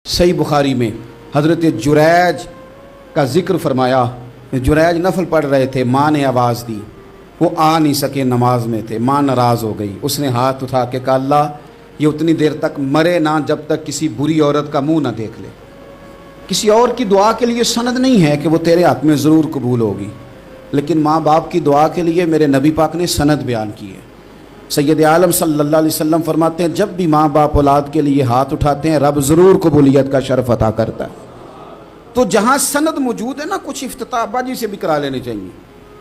सही बुखारी में हज़रत जुरैज का ज़िक्र फरमाया। जुरैज नफल पढ़ रहे थे, माँ ने आवाज़ दी, वो आ नहीं सके, नमाज में थे, माँ नाराज़ हो गई। उसने हाथ उठा के कहा, अल्लाह ये उतनी देर तक मरे ना जब तक किसी बुरी औरत का मुंह ना देख ले। किसी और की दुआ के लिए सनद नहीं है कि वो तेरे हाथ में ज़रूर कबूल होगी, लेकिन माँ बाप की दुआ के लिए मेरे नबी पाक ने सनद बयान की है। सैयद आलम सल्लल्लाहु अलैहि वसल्लम फरमाते हैं, जब भी माँ बाप औलाद के लिए हाथ उठाते हैं रब ज़रूर कबूलियत का शर्फ अता करता है। तो जहाँ सनद मौजूद है ना, कुछ इफ्तिताह बाजी से भी करा लेनी चाहिए।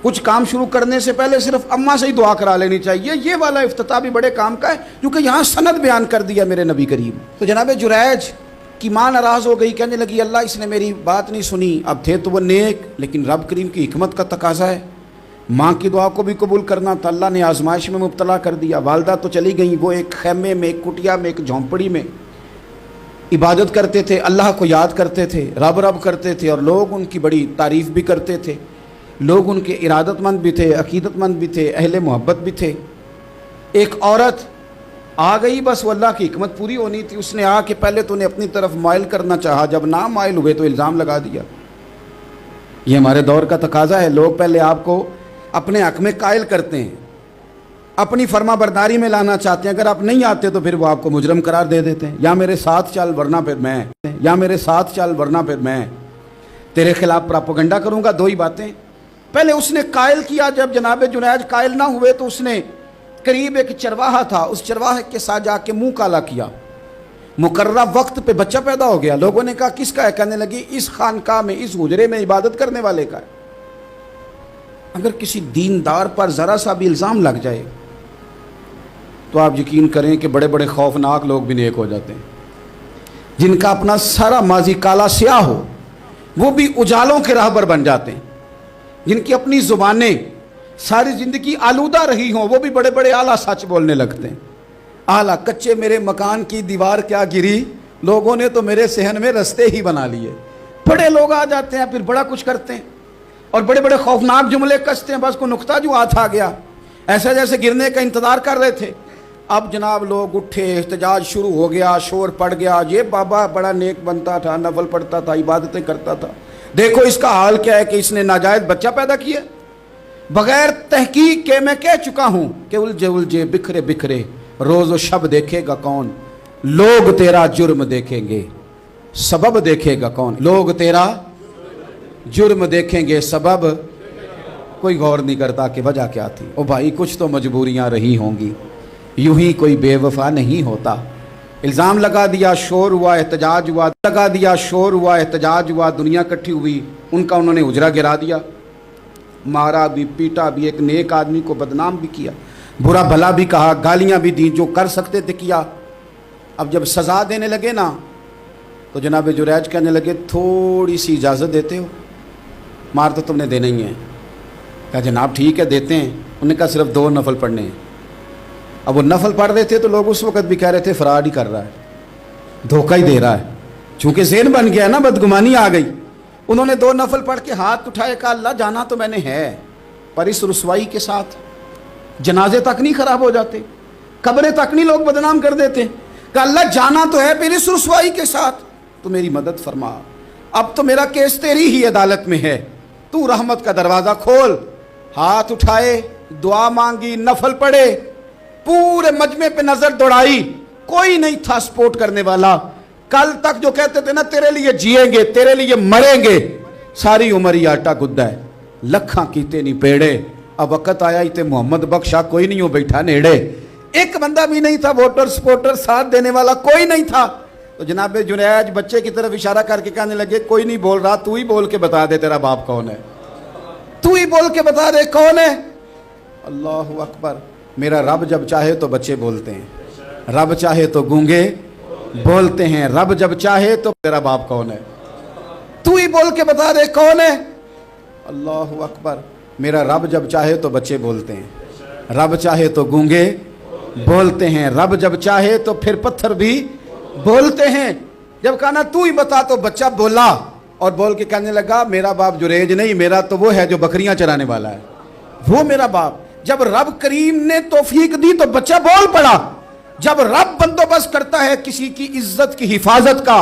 कुछ काम शुरू करने से पहले सिर्फ अम्मा से ही दुआ करा लेनी चाहिए। ये वाला इफ्तिताह भी बड़े काम का है, क्योंकि यहाँ सनद बयान कर दिया मेरे नबी करीम। तो जनाब जुरैज की माँ नाराज़ हो गई, कहने लगी अल्लाह इसने मेरी बात नहीं सुनी। अब थे तो वो नेक, लेकिन रब करीम की हिकमत का तकाजा है, माँ की दुआ को भी कबूल करना था। अल्लाह ने आजमाइश में मुब्तला कर दिया। वालदा तो चली गई, वो एक खैमे में, एक कुटिया में, एक झोंपड़ी में इबादत करते थे, अल्लाह को याद करते थे, रब रब करते थे, और लोग उनकी बड़ी तारीफ़ भी करते थे। लोग उनके इरादतमंद भी थे, अकीदतमंद भी थे, अहले मोहब्बत भी थे। एक औरत आ गई, बस वो अल्लाह की हिकमत पूरी होनी थी। उसने आके पहले तो उन्हें अपनी तरफ माइल करना चाहा, जब ना माइल हुए तो इल्ज़ाम लगा दिया। ये हमारे दौर का तकाजा है, लोग पहले आपको अपने हक़ में कायल करते हैं, अपनी फर्मा बरदारी में लाना चाहते हैं। अगर आप नहीं आते तो फिर वो आपको मुजरम करार दे देते हैं, या मेरे साथ चल वरना फिर मैं, या मेरे साथ चल वरना फिर मैं तेरे खिलाफ प्रोपेगेंडा करूँगा। दो ही बातें। पहले उसने कायल किया, जब जनाब जुनैज कायल ना हुए तो उसने करीब एक चरवाहा था, उस चरवाहे के साथ जाके मुंह काला किया। मुकर्रर वक्त पे बच्चा पैदा हो गया। लोगों ने कहा किसका है? कहने लगी इस खानका में, इस हुजरे में इबादत करने वाले का है। अगर किसी दीनदार पर ज़रा सा भी इल्ज़ाम लग जाए तो आप यकीन करें कि बड़े बड़े खौफनाक लोग भी नेक हो जाते हैं। जिनका अपना सारा माजी काला स्याह हो वो भी उजालों के राहबर बन जाते हैं। जिनकी अपनी ज़ुबानें सारी ज़िंदगी आलूदा रही हों वो भी बड़े बड़े आला सच बोलने लगते हैं। आला कच्चे मेरे मकान की दीवार क्या गिरी, लोगों ने तो मेरे सहन में रस्ते ही बना लिए। बड़े लोग आ जाते हैं, फिर बड़ा कुछ करते हैं और बड़े बड़े खौफनाक जुमले कसते हैं। बस को नुक्ता जो हाथ आ गया, ऐसा जैसे गिरने का इंतज़ार कर रहे थे। अब जनाब लोग उठे, एहतजाज शुरू हो गया, शोर पड़ गया। ये बाबा बड़ा नेक बनता था, नफल पढ़ता था, इबादतें करता था, देखो इसका हाल क्या है कि इसने नाजायज़ बच्चा पैदा किया। बगैर तहकीक के मैं कह चुका हूँ कि उलझे उलझे बिखरे बिखरे रोज़ व शब देखेगा कौन, लोग तेरा जुर्म देखेंगे सबब देखेगा कौन। लोग तेरा जुर्म देखेंगे सबब, कोई गौर नहीं करता कि वजह क्या थी। ओ भाई कुछ तो मजबूरियां रही होंगी, यूं ही कोई बेवफा नहीं होता। इल्ज़ाम लगा दिया, शोर हुआ, एहतजाज हुआ, लगा दिया, शोर हुआ, एहतजाज हुआ, दुनिया इकट्ठी हुई, उनका उन्होंने उजरा गिरा दिया, मारा भी, पीटा भी, एक नेक आदमी को बदनाम भी किया, बुरा भला भी कहा, गालियां भी दी, जो कर सकते थे किया। अब जब सज़ा देने लगे ना तो जनाब जुरैज कहने लगे थोड़ी सी इजाज़त देते हो, मार तो तुमने देना ही है। कहा जनाब ठीक है देते हैं। उन्होंने कहा सिर्फ 2 नफल पढ़ने हैं। अब वो नफल पढ़ रहे थे तो लोग उस वक़्त भी कह रहे थे फराड ही कर रहा है, धोखा ही दे रहा है, चूँकि ज़हन बन गया ना, बदगुमानी आ गई। उन्होंने 2 नफल पढ़ के हाथ उठाए, कहा अल्लाह जाना तो मैंने है, पर इस रुसवाई के साथ जनाजे तक नहीं ख़राब हो जाते, कब्रें तक नहीं लोग बदनाम कर देते। कहा अल्लाह जाना तो है, फिर इस रुसवाई के साथ तो मेरी मदद फरमा। अब तो मेरा केस तेरी ही अदालत में है, तू रहमत का दरवाज़ा खोल। हाथ उठाए, दुआ मांगी, नफल पढ़े, पूरे मजमे पे नजर दौड़ाई, कोई नहीं था सपोर्ट करने वाला। कल तक जो कहते थे ना तेरे लिए जिएंगे, तेरे लिए मरेंगे, सारी उम्र ही आटा गुद्दा है, लखा कीते नहीं पेड़े। अब वक़्त आया ही ते मोहम्मद बख्शा कोई नहीं हो बैठा नेड़े। एक बंदा भी नहीं था, वोटर सपोर्टर साथ देने वाला कोई नहीं था। तो जनाब जुनैज बच्चे की तरफ इशारा करके कहने लगे कोई नहीं बोल रहा, तू ही बोल के बता दे तेरा बाप कौन है, तू ही बोल के बता दे कौन है। अल्लाहु अकबर। मेरा रब जब चाहे तो बच्चे बोलते हैं, रब चाहे तो गूंगे बोलते हैं, रब जब चाहे तो तेरा बाप कौन है, तू ही बोल के बता दे कौन है। अल्लाहु अकबर। मेरा रब जब चाहे तो बच्चे बोलते हैं, रब चाहे तो गूंगे बोलते हैं, रब जब चाहे तो फिर पत्थर भी बोलते हैं। जब कहा ना तू ही बता तो बच्चा बोला, और बोल के कहने लगा मेरा बाप जुरैज नहीं, मेरा तो वो है जो बकरियां चराने वाला है, वो मेरा बाप। जब रब करीम ने तौफीक दी तो बच्चा बोल पड़ा। जब रब बंदोबस्त करता है किसी की इज्जत की हिफाजत का